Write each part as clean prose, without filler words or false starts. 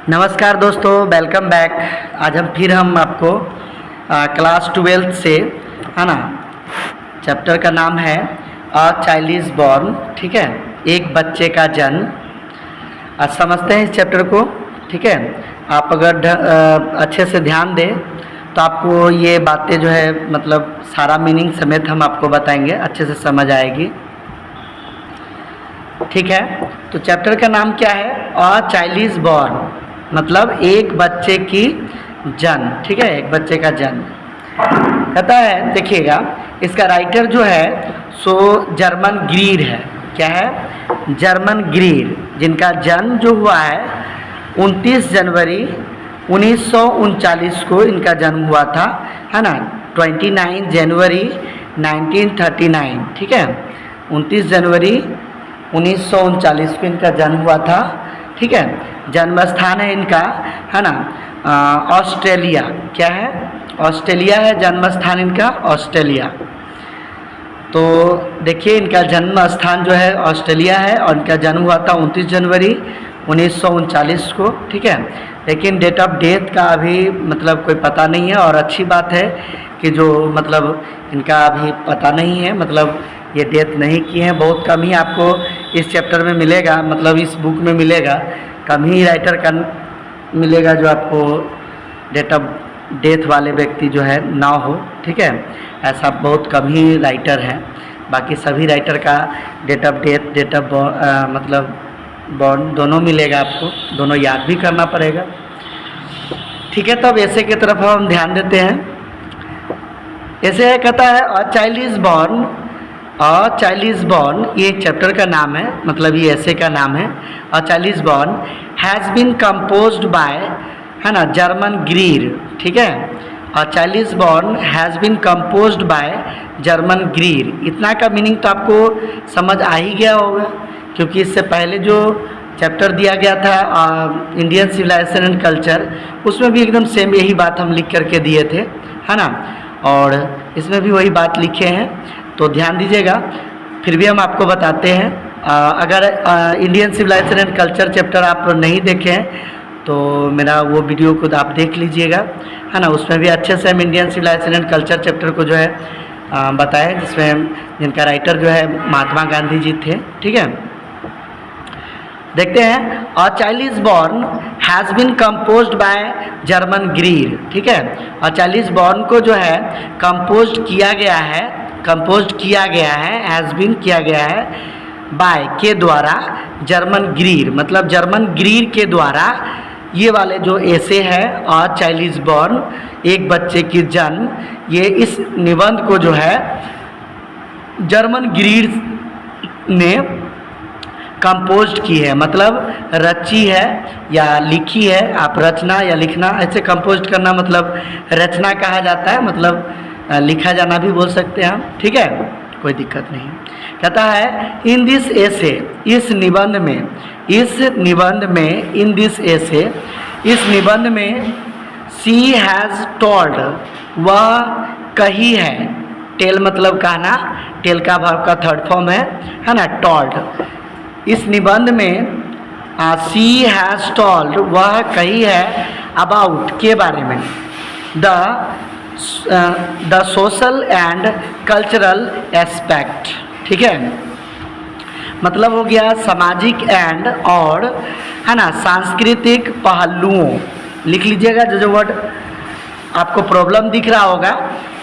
नमस्कार दोस्तों, welcome back. आज हम आपको क्लास 12 से, है ना, चैप्टर का नाम है अ चाइल्ड इज बॉर्न। ठीक है, एक बच्चे का जन्म। आज समझते हैं इस चैप्टर को। ठीक है, आप अगर अच्छे से ध्यान दें तो आपको ये बातें जो है मतलब सारा मीनिंग समेत हम आपको बताएंगे, अच्छे से समझ आएगी। ठीक है, तो चैप्टर का नाम क्या है? अ चाइल्ड इज बॉर्न, मतलब एक बच्चे की जन्म। ठीक है, एक बच्चे का जन्म कहता है। देखिएगा, इसका राइटर जो है सो जर्मन ग्रीर है। क्या है? जर्मन ग्रीर, जिनका जन्म जो हुआ है 29 जनवरी 1939 को इनका जन्म हुआ था, है ना। 29 जनवरी 1939। ठीक है, 29 जनवरी 1939 को इनका जन्म हुआ था। ठीक है, जन्म स्थान है इनका, है ना, ऑस्ट्रेलिया। क्या है? ऑस्ट्रेलिया है जन्म स्थान इनका, ऑस्ट्रेलिया। तो देखिए, इनका जन्म स्थान जो है ऑस्ट्रेलिया है और इनका जन्म हुआ था 29 जनवरी 1939 को। ठीक है, लेकिन डेट ऑफ डेथ का अभी मतलब कोई पता नहीं है। और अच्छी बात है कि जो मतलब इनका अभी पता नहीं है, मतलब ये डेथ नहीं की है। बहुत कम ही आपको इस चैप्टर में मिलेगा, मतलब इस बुक में मिलेगा, कम ही राइटर का मिलेगा जो आपको डेट ऑफ डेथ वाले व्यक्ति जो है ना हो। ठीक है, ऐसा बहुत कम ही राइटर हैं। बाकी सभी राइटर का date of death, date of मतलब बॉर्न दोनों मिलेगा आपको, दोनों याद भी करना पड़ेगा। ठीक है, तब ऐसे की तरफ हम ध्यान देते हैं। ऐसे कहता है a child is born. A child is born ये चैप्टर का नाम है, मतलब ये ऐसे का नाम है। A child is born has been composed by, है ना, जर्मन ग्रीर। ठीक है, a child is born has been composed by Germaine Greer. इतना का मीनिंग तो आपको समझ आ ही गया होगा, क्योंकि इससे पहले जो चैप्टर दिया गया था इंडियन सिविलाइजेशन एंड कल्चर, उसमें भी एकदम सेम यही बात हम लिख करके दिए थे, है ना। और इसमें भी वही बात लिखे हैं, तो ध्यान दीजिएगा। फिर भी हम आपको बताते हैं। अगर Indian civilisation and culture chapter आप नहीं देखे हैं तो मेरा वो वीडियो खुद आप देख लीजिएगा, है ना। उसमें भी अच्छे से हम Indian civilisation and culture chapter को जो है बताएं, जिसमें जिनका राइटर जो है महात्मा गांधी जी थे। ठीक है, देखते हैं। A child is born has been composed by Germaine Greer. ठीक है, अ चाइल्ड इज बॉर्न को जो है कंपोज्ड किया गया है, कंपोज्ड किया गया है, हैज़ बीन किया गया है बाय के द्वारा, जर्मन ग्रीर, मतलब जर्मन ग्रीर के द्वारा। ये वाले जो ऐसे है अ चाइल्ड इज बॉर्न, एक बच्चे की जन्म, ये इस निबंध को जो है जर्मन ग्रीर ने कंपोज्ड की है, मतलब रची है या लिखी है। आप रचना या लिखना ऐसे कंपोज्ड करना मतलब रचना कहा जाता है, मतलब लिखा जाना भी बोल सकते हैं हम। ठीक है, कोई दिक्कत नहीं। कहता है इन दिस एसे, इस निबंध में, इस निबंध में, इन दिस एसे, इस निबंध में सी हैज़ टोल्ड, वह कही है। टेल मतलब कहना, टेल का वर्ब का थर्ड फॉर्म है ना, टोल्ड। इस निबंध में सी हैज़ टोल्ड, वह कही है, अबाउट के बारे में, the social and cultural aspect. ठीक है, मतलब हो गया सामाजिक एंड और, है ना, सांस्कृतिक पहलुओं। लिख लीजिएगा, जो वर्ड आपको प्रॉब्लम दिख रहा होगा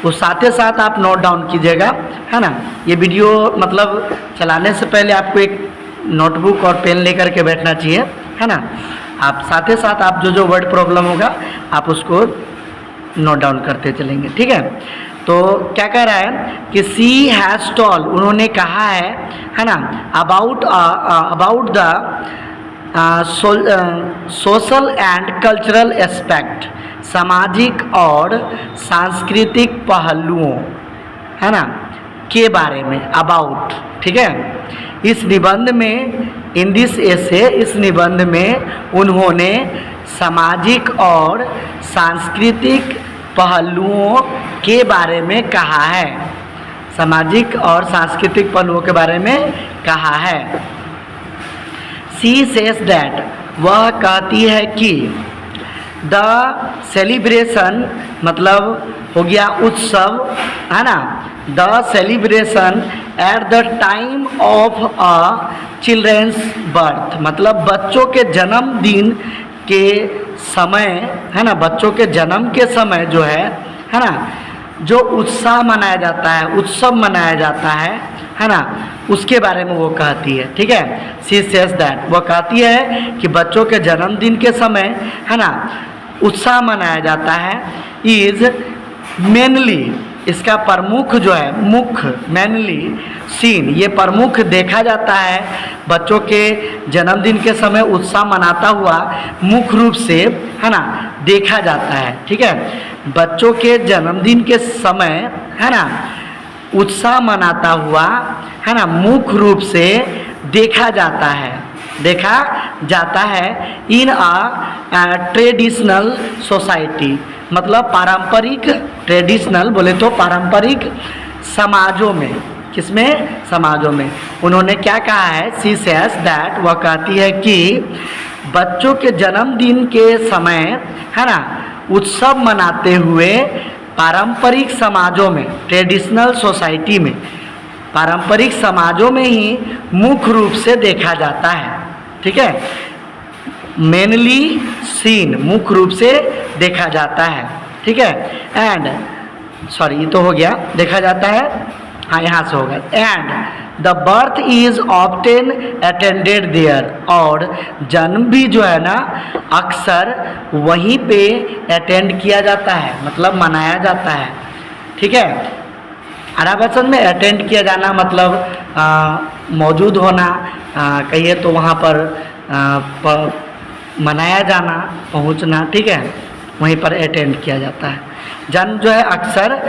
वो साथ ही साथ आप नोट डाउन कीजिएगा, है ना। ये वीडियो मतलब चलाने से पहले आपको एक नोटबुक और पेन लेकर के बैठना चाहिए, है ना। आप साथ ही साथ आप जो वर्ड प्रॉब्लम होगा आप उसको नोट डाउन करते चलेंगे। ठीक है, तो क्या कह रहा है कि सी हैज़ टोल्ड, उन्होंने कहा है ना, about the social and cultural aspect, सामाजिक और सांस्कृतिक पहलुओं, है ना, के बारे में, अबाउट। ठीक है, इस निबंध में, इन दिस एसे, इस निबंध में उन्होंने सामाजिक और सांस्कृतिक पहलुओं के बारे में कहा है, सामाजिक और सांस्कृतिक पहलुओं के बारे में कहा है। सी सेज दैट, वह कहती है कि द सेलिब्रेशन मतलब हो गया उत्सव, है ना, the celebration at the time of a children's birth मतलब बच्चों के जन्मदिन के समय, है ना, बच्चों के जन्म के समय जो है ना, जो उत्साह मनाया जाता है, उत्सव मनाया जाता है ना, उसके बारे में वो कहती है। ठीक है, शी सेज दैट, वो कहती है कि बच्चों के जन्मदिन के समय, है ना, उत्साह मनाया जाता है। इज मेनली, इसका प्रमुख जो है, मुख्य, मेनली सीन, ये प्रमुख देखा जाता है बच्चों के जन्मदिन के समय उत्साह मनाता हुआ मुख्य रूप से, है ना, देखा जाता है। ठीक है, बच्चों के जन्मदिन के समय, है ना, उत्साह मनाता हुआ, है ना, मुख्य रूप से देखा जाता है, देखा जाता है इन अ ट्रेडिशनल सोसाइटी मतलब पारंपरिक, ट्रेडिशनल बोले तो पारंपरिक समाजों में। किसमें? समाजों में। उन्होंने क्या कहा है? शी सेज दैट, वह कहती है कि बच्चों के जन्मदिन के समय, है ना, उत्सव मनाते हुए पारंपरिक समाजों में, ट्रेडिशनल सोसाइटी में, पारंपरिक समाजों में ही मुख्य रूप से देखा जाता है। ठीक है, मेनली सीन, मुख्य रूप से देखा जाता है। ठीक है, एंड सॉरी ये तो हो गया, देखा जाता है, हाँ यहाँ से होगा। And the birth is often attended there, और जन्म भी जो है ना अक्सर वहीं पे अटेंड किया जाता है, मतलब मनाया जाता है। ठीक है, अरब वचन में अटेंड किया जाना मतलब मौजूद होना, कहिए तो वहाँ पर मनाया जाना, पहुँचना। ठीक है, वहीं पर अटेंड किया जाता है। जन्म जो है अक्सर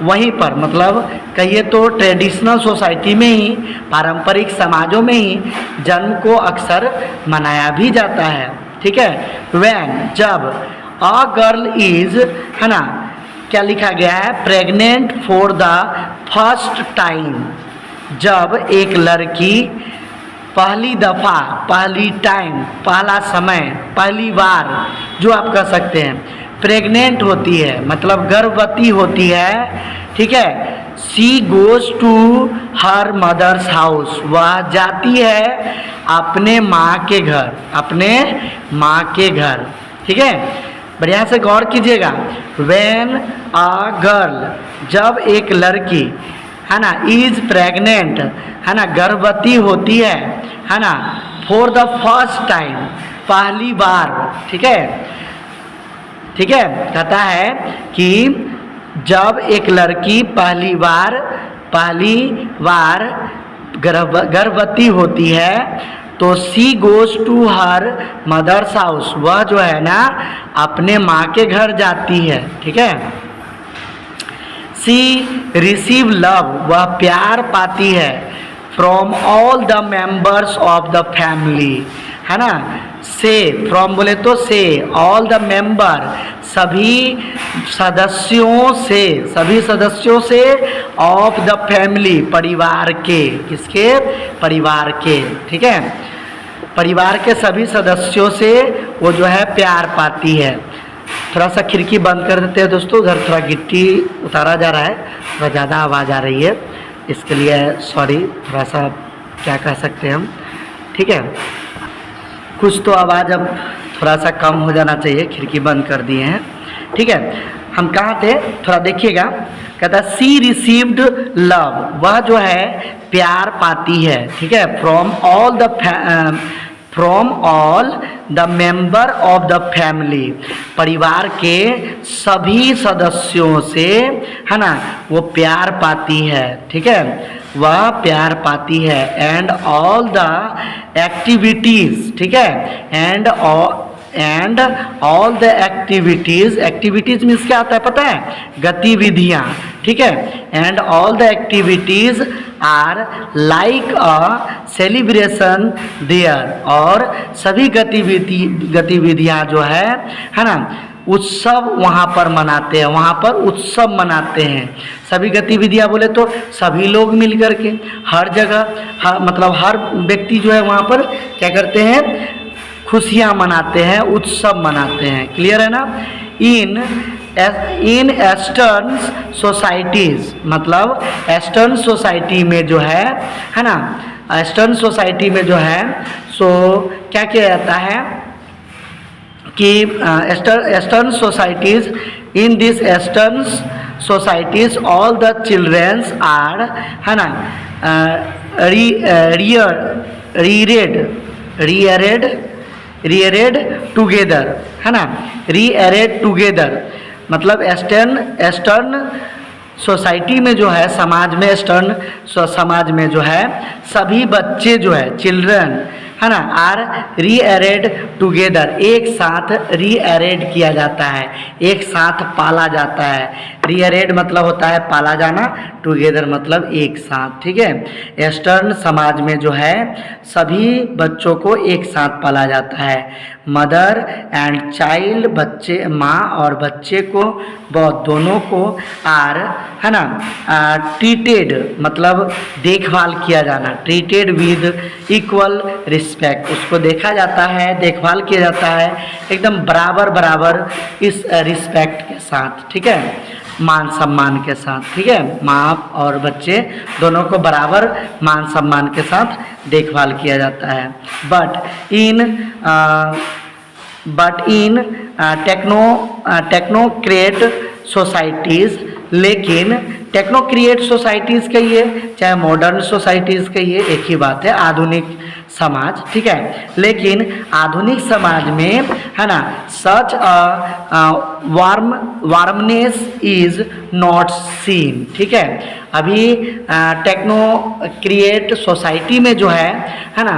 वहीं पर, मतलब कहिए तो ट्रेडिशनल सोसाइटी में ही, पारंपरिक समाजों में ही जन्म को अक्सर मनाया भी जाता है। ठीक है, व्हेन, जब अ गर्ल इज, है ना, क्या लिखा गया है? Pregnant for the first time, जब एक लड़की पहली दफ़ा, पहली टाइम, पहला समय, पहली बार जो आप कह सकते हैं प्रेग्नेंट होती है, मतलब गर्भवती होती है। ठीक है, she goes to her mother's house, वह जाती है अपने माँ के घर, अपने माँ के घर। ठीक है, बढ़िया से गौर कीजिएगा। व्हेन अ गर्ल, जब एक लड़की, है ना, इज प्रेग्नेंट, है ना, गर्भवती होती है ना, फॉर द फर्स्ट टाइम, पहली बार। ठीक है, ठीक है, कहता है कि जब एक लड़की पहली बार गर्भवती होती है तो she goes to her mother's house, वह जो है ना अपने माँ के घर जाती है। ठीक है, सी रिसीव लव, वह प्यार पाती है from all the members of the family, है ना। से, फ्रॉम बोले तो से, ऑल द मेंबर, सभी सदस्यों से ऑफ द फैमिली, परिवार के, किसके? परिवार के। ठीक है, परिवार के सभी सदस्यों से वो जो है प्यार पाती है। थोड़ा सा खिड़की बंद कर देते हैं दोस्तों, उधर थोड़ा गिट्टी उतारा जा रहा है, थोड़ा ज़्यादा आवाज़ आ रही है, इसके लिए सॉरी, थोड़ा सा क्या कह सकते हैं हम। ठीक है, कुछ तो आवाज़ अब थोड़ा सा कम हो जाना चाहिए, खिड़की बंद कर दिए हैं। ठीक है, हम कहाँ थे? थोड़ा देखिएगा। कहता सी रिसीव्ड लव, वह जो है प्यार पाती है। ठीक है, from all the member of the family, परिवार के सभी सदस्यों से, है ना, वो प्यार पाती है। ठीक है, वह प्यार पाती है। एंड ऑल द एक्टिविटीज़, ठीक है, and all the activities means क्या आता है पता है? गतिविधियाँ। ठीक है, and all the activities are like a celebration there, और सभी गतिविधियाँ जो है ना, उत्सव वहाँ पर मनाते हैं, वहाँ पर उत्सव मनाते हैं। सभी गतिविधियाँ बोले तो सभी लोग मिल कर के, हर जगह, मतलब हर व्यक्ति जो है वहाँ पर क्या करते हैं? खुशियाँ मनाते हैं, उत्सव मनाते हैं। क्लियर है ना। इन ईस्टर्न सोसाइटीज़, मतलब ईस्टर्न सोसाइटी में जो है ना, ईस्टर्न सोसाइटी में जो है सो क्या किया जाता है कि eastern societies, in this eastern societies all the children's are, है ना, रीअरेड टुगेदर, है ना, रीअरेड टुगेदर। मतलब ईस्टर्न सोसाइटी में जो है, समाज में, ईस्टर्न समाज में जो है सभी बच्चे जो है, चिल्ड्रन, है ना, आर रीअरेड टुगेदर, एक साथ रीअरेड किया जाता है, एक साथ पाला जाता है। रीअरेड मतलब होता है पाला जाना, टुगेदर मतलब एक साथ। ठीक है। ईस्टर्न समाज में जो है सभी बच्चों को एक साथ पाला जाता है। मदर एंड चाइल्ड, बच्चे, माँ और बच्चे को, बहुत दोनों को, आर, है ना, ट्रीटेड मतलब देखभाल किया जाना, ट्रीटेड विद इक्वल रिस्पेक्ट, उसको देखा जाता है, देखभाल किया जाता है एकदम बराबर बराबर इस रिस्पेक्ट के साथ। ठीक है, मान सम्मान के साथ। ठीक है, माँ और बच्चे दोनों को बराबर मान सम्मान के साथ देखभाल किया जाता है। बट इन टेक्नोक्रेट सोसाइटीज़, लेकिन टेक्नोक्रिएट सोसाइटीज़ कहिए चाहे मॉडर्न सोसाइटीज़ कहिए, एक ही बात है, आधुनिक समाज। ठीक है, लेकिन आधुनिक समाज में, है ना, सच वार्मनेस इज नॉट सीन। ठीक है, अभी टेक्नोक्रिएट सोसाइटी में जो है ना,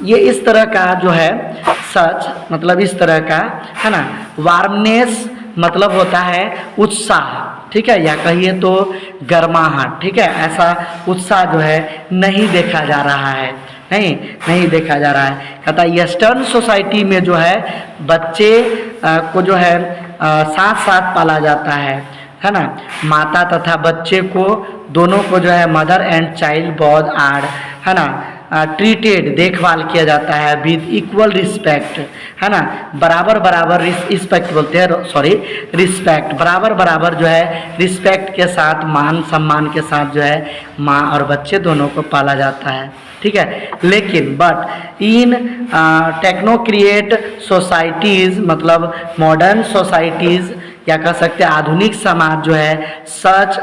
ये इस तरह का जो है, सच मतलब इस तरह का, है ना, वार्मनेस मतलब होता है उत्साह। ठीक है, या कहिए तो गर्माहट। ठीक है, ऐसा उत्साह जो है नहीं देखा जा रहा है, नहीं देखा जा रहा है। कहता है ईस्टर्न सोसाइटी में जो है बच्चे को जो है साथ साथ पाला जाता है ना, माता तथा बच्चे को दोनों को जो है mother and child both are, है ना, ट्रीटेड देखभाल किया जाता है विद इक्वल रिस्पेक्ट, है ना, बराबर बराबर रिस्पेक्ट बोलते हैं, सॉरी रिस्पेक्ट, बराबर बराबर जो है रिस्पेक्ट के साथ, मान सम्मान के साथ जो है माँ और बच्चे दोनों को पाला जाता है। ठीक है, लेकिन बट इन टेक्नोक्रिएट सोसाइटीज़ मतलब मॉडर्न सोसाइटीज़ या कह सकते हैं आधुनिक समाज जो है सच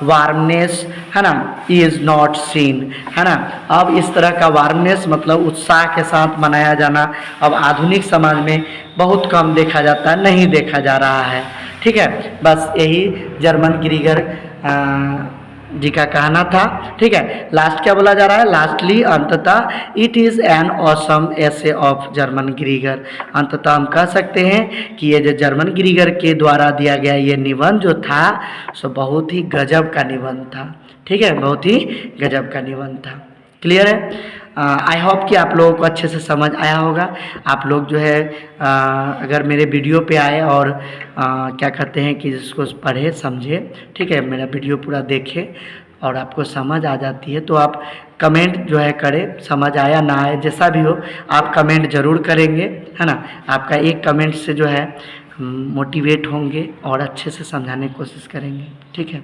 वार्मनेस, है ना, इज़ नॉट सीन, है ना। अब इस तरह का वार्मनेस मतलब उत्साह के साथ मनाया जाना अब आधुनिक समाज में बहुत कम देखा जाता है, नहीं देखा जा रहा है। ठीक है, बस यही जर्मन ग्रीगर जी का कहना था। ठीक है, लास्ट क्या बोला जा रहा है, लास्टली अंततः it is an awesome essay of German ग्रीगर। अंततः हम कह सकते हैं कि ये जो जर्मन ग्रीगर के द्वारा दिया गया ये निबंध जो था सो बहुत ही गजब का निबंध था। ठीक है, बहुत ही गजब का निबंध था। क्लियर है। आई होप कि आप लोगों को अच्छे से समझ आया होगा। आप लोग जो है अगर मेरे वीडियो पे आए और क्या कहते हैं कि जिसको पढ़े समझे, ठीक है, मेरा वीडियो पूरा देखे और आपको समझ आ जाती है तो आप कमेंट जो है करें, समझ आया ना आए जैसा भी हो आप कमेंट ज़रूर करेंगे, है ना। आपका एक कमेंट से जो है मोटिवेट होंगे और अच्छे से समझाने की कोशिश करेंगे। ठीक है,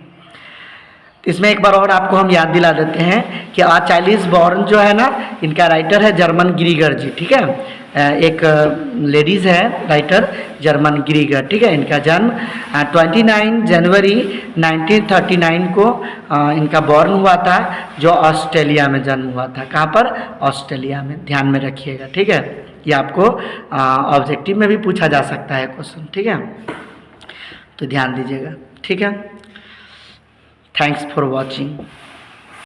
इसमें एक बार और आपको हम याद दिला देते हैं कि चाइल्ड बॉर्न जो है ना, इनका राइटर है जर्मन ग्रीगर जी। ठीक है, एक लेडीज़ है राइटर जर्मन ग्रीगर। ठीक है, इनका जन्म 29 जनवरी 1939 को इनका बॉर्न हुआ था, जो ऑस्ट्रेलिया में जन्म हुआ था। कहाँ पर, ऑस्ट्रेलिया में, ध्यान में रखिएगा। ठीक है, ये आपको ऑब्जेक्टिव में भी पूछा जा सकता है क्वेश्चन। ठीक है, तो ध्यान दीजिएगा। ठीक है, थैंक्स फॉर वॉचिंग।